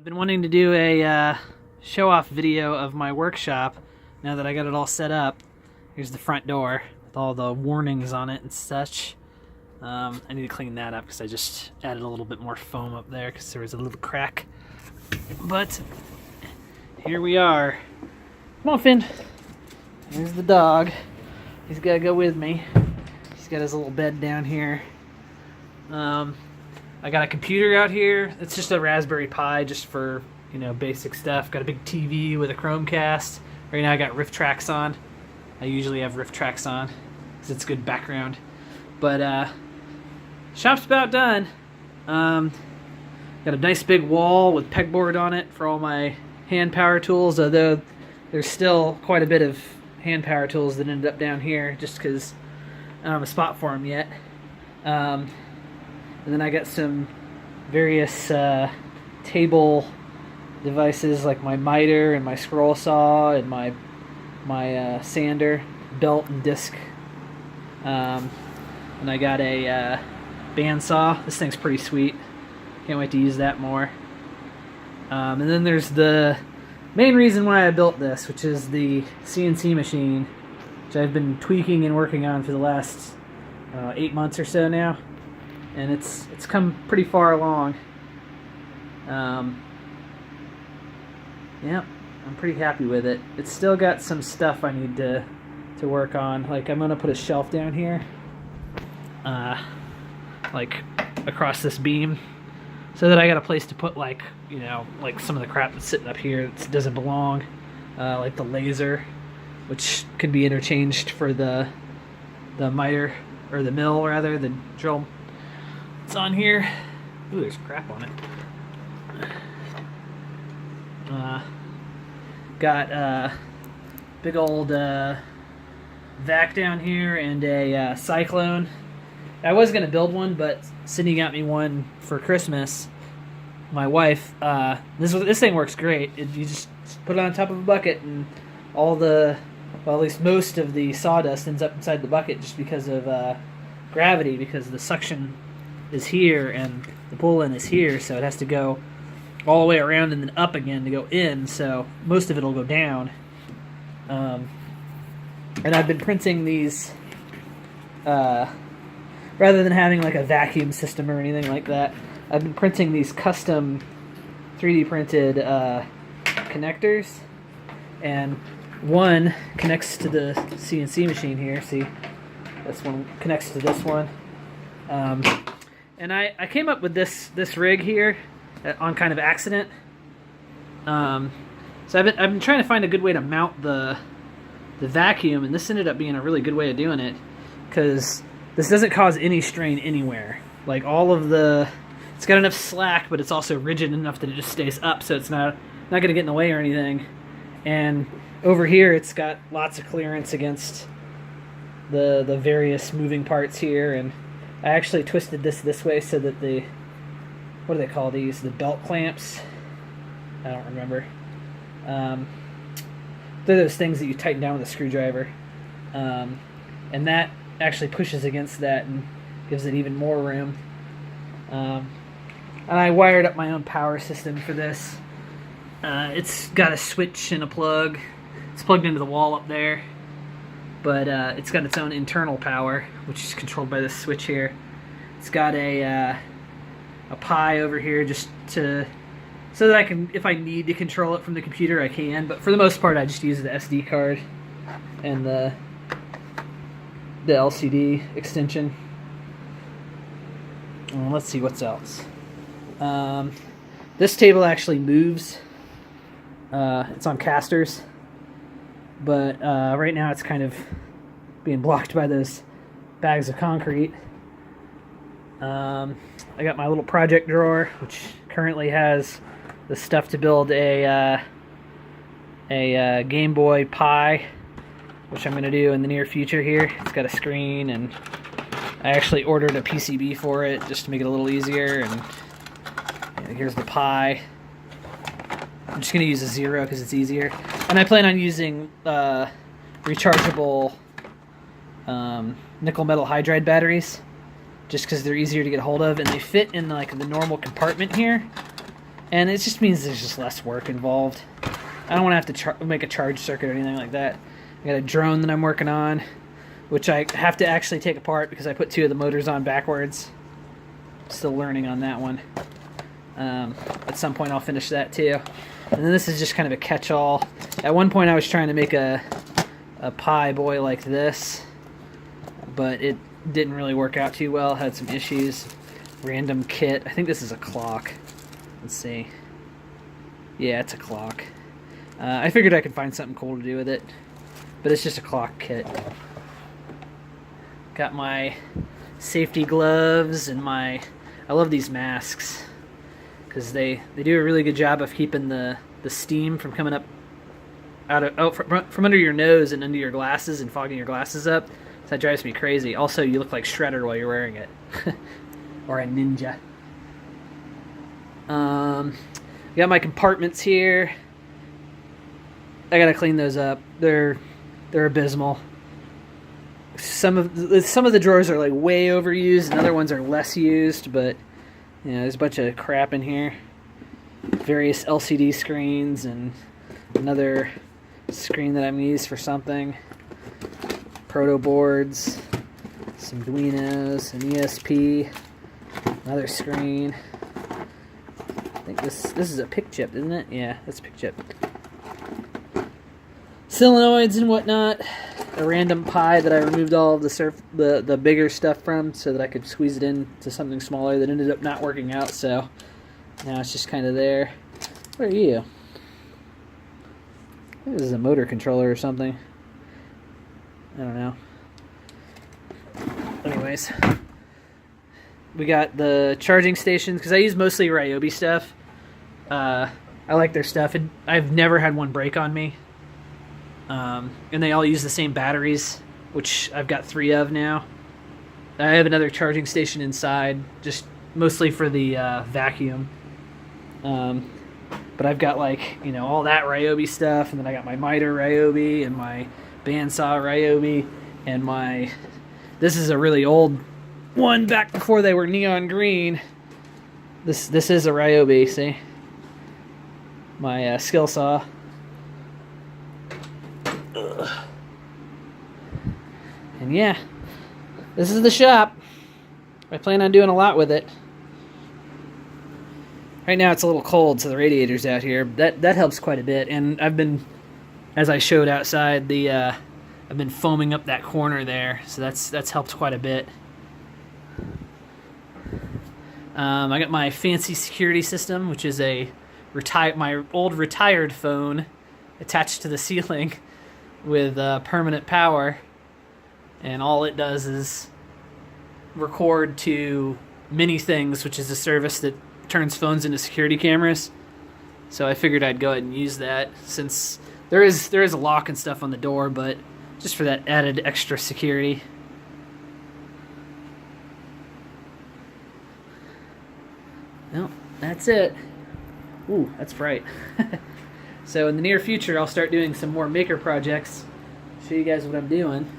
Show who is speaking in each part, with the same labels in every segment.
Speaker 1: Been wanting to do a show-off video of my workshop now that I got it all set up. Here's the front door with all the warnings on it and such. I need to clean that up because I just added a little bit more foam up there because there was a little crack. But here we are. Come on, Finn. There's the dog. He's got to go with me. He's got his little bed down here. I got a computer out here. It's just a Raspberry Pi just for, you know, basic stuff. Got a big TV with a Chromecast. Right now I got RiffTrax on. I usually have RiffTrax on because it's good background. But shop's about done. Got a nice big wall with pegboard on it for all my hand power tools, although there's still quite a bit of hand power tools that ended up down here just because I don't have a spot for them yet. And then I got some various table devices like my miter and my scroll saw and my sander, belt and disc. And I got a bandsaw. This thing's pretty sweet. Can't wait to use that more. And then there's the main reason why I built this, which is the CNC machine, which I've been tweaking and working on for the last 8 months or so now. And it's come pretty far along. Yeah, I'm pretty happy with it. It's still got some stuff I need to work on. Like I'm gonna put a shelf down here, like across this beam, so that I got a place to put like, you know, like some of the crap that's sitting up here that doesn't belong, like the laser, which could be interchanged for the miter, or the mill rather, the drill. It's on here. Ooh, there's crap on it. Got big old vac down here and a Cyclone. I was gonna build one, but Sydney got me one for Christmas. My wife. This thing works great. You just put it on top of a bucket, and all the, well, at least most of the sawdust ends up inside the bucket just because of gravity, because the suction is here and the pull-in is here, so it has to go all the way around and then up again to go in, so most of it will go down. And I've been printing these, rather than having like a vacuum system or anything like that, I've been printing these custom 3D printed connectors, and one connects to the CNC machine here. See, this one connects to this one. And I came up with this rig here on kind of accident. So I've been trying to find a good way to mount the vacuum, and this ended up being a really good way of doing it, because this doesn't cause any strain anywhere. Like all of it's got enough slack, but it's also rigid enough that it just stays up, so it's not going to get in the way or anything. And over here, it's got lots of clearance against the various moving parts here, and I actually twisted this way so that what do they call these? The belt clamps? I don't remember. They're those things that you tighten down with a screwdriver. And that actually pushes against that and gives it even more room. And I wired up my own power system for this. It's got a switch and a plug. It's plugged into the wall up there. But it's got its own internal power, which is controlled by this switch here. It's got a Pi over here just so that I can, if I need to control it from the computer, I can. But for the most part, I just use the SD card and the LCD extension. Let's see what's else. This table actually moves. It's on casters. But right now it's kind of being blocked by those bags of concrete. I got my little project drawer, which currently has the stuff to build a Game Boy Pi, which I'm going to do in the near future here. It's got a screen, and I actually ordered a PCB for it just to make it a little easier. And here's the Pi. I'm just going to use a 0 because it's easier. And I plan on using rechargeable nickel metal hydride batteries, just because they're easier to get hold of, and they fit in like the normal compartment here. and it just means there's just less work involved. I don't want to have to make a charge circuit or anything like that. I got a drone that I'm working on, which I have to actually take apart because I put 2 of the motors on backwards. Still learning on that one. At some point I'll finish that too. And then this is just kind of a catch-all. At one point I was trying to make a Pi boy like this, but it didn't really work out too well. Had some issues. Random kit. I think this is a clock. Let's see. Yeah, it's a clock. I figured I could find something cool to do with it, but it's just a clock kit. Got my safety gloves and my... I love these masks because they do a really good job of keeping the steam from coming up from under your nose and under your glasses and fogging your glasses up. So that drives me crazy. Also, you look like Shredder while you're wearing it. Or a ninja. Got my compartments here. I gotta clean those up. They're abysmal. Some of the drawers are like way overused, and other ones are less used. But you know, there's a bunch of crap in here. Various LCD screens and another screen that I'm gonna use for something. Proto boards, some Arduinos, an ESP, another screen. I think this is a PIC chip, isn't it? Yeah, that's a PIC chip. Solenoids and whatnot. A random Pi that I removed all of the bigger stuff from so that I could squeeze it into something smaller that ended up not working out, so now it's just kind of there. What are you? I think this is a motor controller or something. I don't know. Anyways, we got the charging stations because I use mostly Ryobi stuff. I like their stuff. I've never had one break on me. And they all use the same batteries, which I've got 3 of now. I have another charging station inside, just mostly for the vacuum. But I've got like, you know, all that Ryobi stuff, and then I got my miter Ryobi and my bandsaw Ryobi and my... This is a really old one back before they were neon green. This is a Ryobi, see? My skill saw. And yeah, this is the shop. I plan on doing a lot with it. Right now it's a little cold, so the radiator's out here. That helps quite a bit. And I've been, as I showed outside, I've been foaming up that corner there, so that's helped quite a bit. I got my fancy security system, which is my old retired phone attached to the ceiling with permanent power, and all it does is record to Mini-Things, which is a service that turns phones into security cameras. So I figured I'd go ahead and use that, since there is a lock and stuff on the door, but just for that added extra security. Well, that's it. Ooh, that's bright. So in the near future, I'll start doing some more maker projects. Show you guys what I'm doing.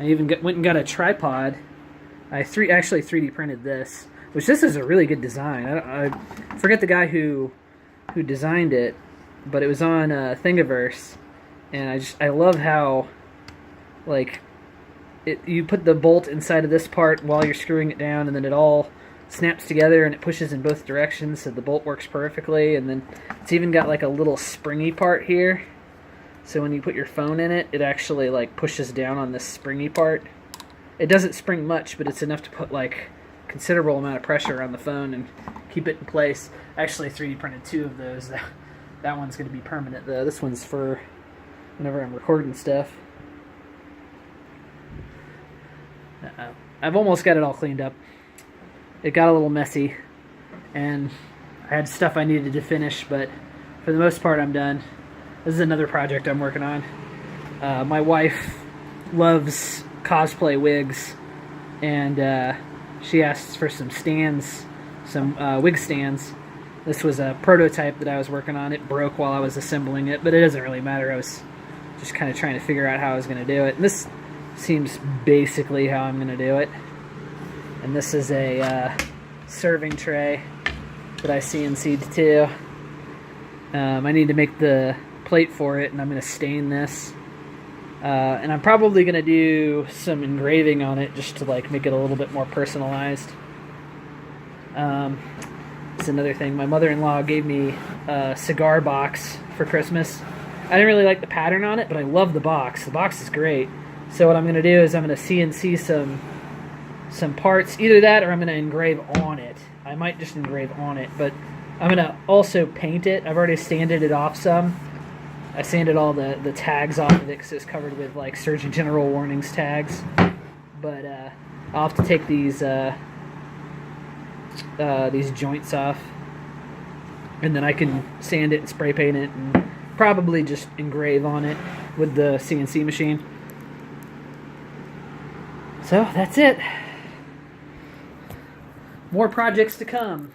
Speaker 1: I even went and got a tripod. I actually 3D printed this, which this is a really good design. I forget the guy who designed it, but it was on Thingiverse, and I love how, like, you put the bolt inside of this part while you're screwing it down, and then it all snaps together and it pushes in both directions, so the bolt works perfectly. And then it's even got like a little springy part here, so when you put your phone in it, it actually like pushes down on this springy part. It doesn't spring much, but it's enough to put like considerable amount of pressure on the phone and keep it in place. I actually 3D printed 2 of those. That one's going to be permanent though. This one's for whenever I'm recording stuff. I've almost got it all cleaned up. It got a little messy, and I had stuff I needed to finish, but for the most part I'm done. This is another project I'm working on. My wife loves cosplay wigs, and she asked for some stands, some wig stands. This was a prototype that I was working on. It broke while I was assembling it, but it doesn't really matter. I was just kind of trying to figure out how I was going to do it. And this seems basically how I'm going to do it. And this is a serving tray. that I CNC'd too. I need to make the plate for it, and I'm going to stain this. And I'm probably going to do some engraving on it just to like make it a little bit more personalized. It's another thing. My mother-in-law gave me a cigar box for Christmas. I didn't really like the pattern on it, but I love the box. The box is great. So what I'm going to do is I'm going to CNC some parts. Either that or I'm going to engrave on it. I might just engrave on it, but I'm going to also paint it. I've already sanded it off some. I sanded all the tags off of it because it's covered with like Surgeon General warnings tags. But I'll have to take these joints off, and then I can sand it and spray paint it and probably just engrave on it with the CNC machine. So that's it. More projects to come.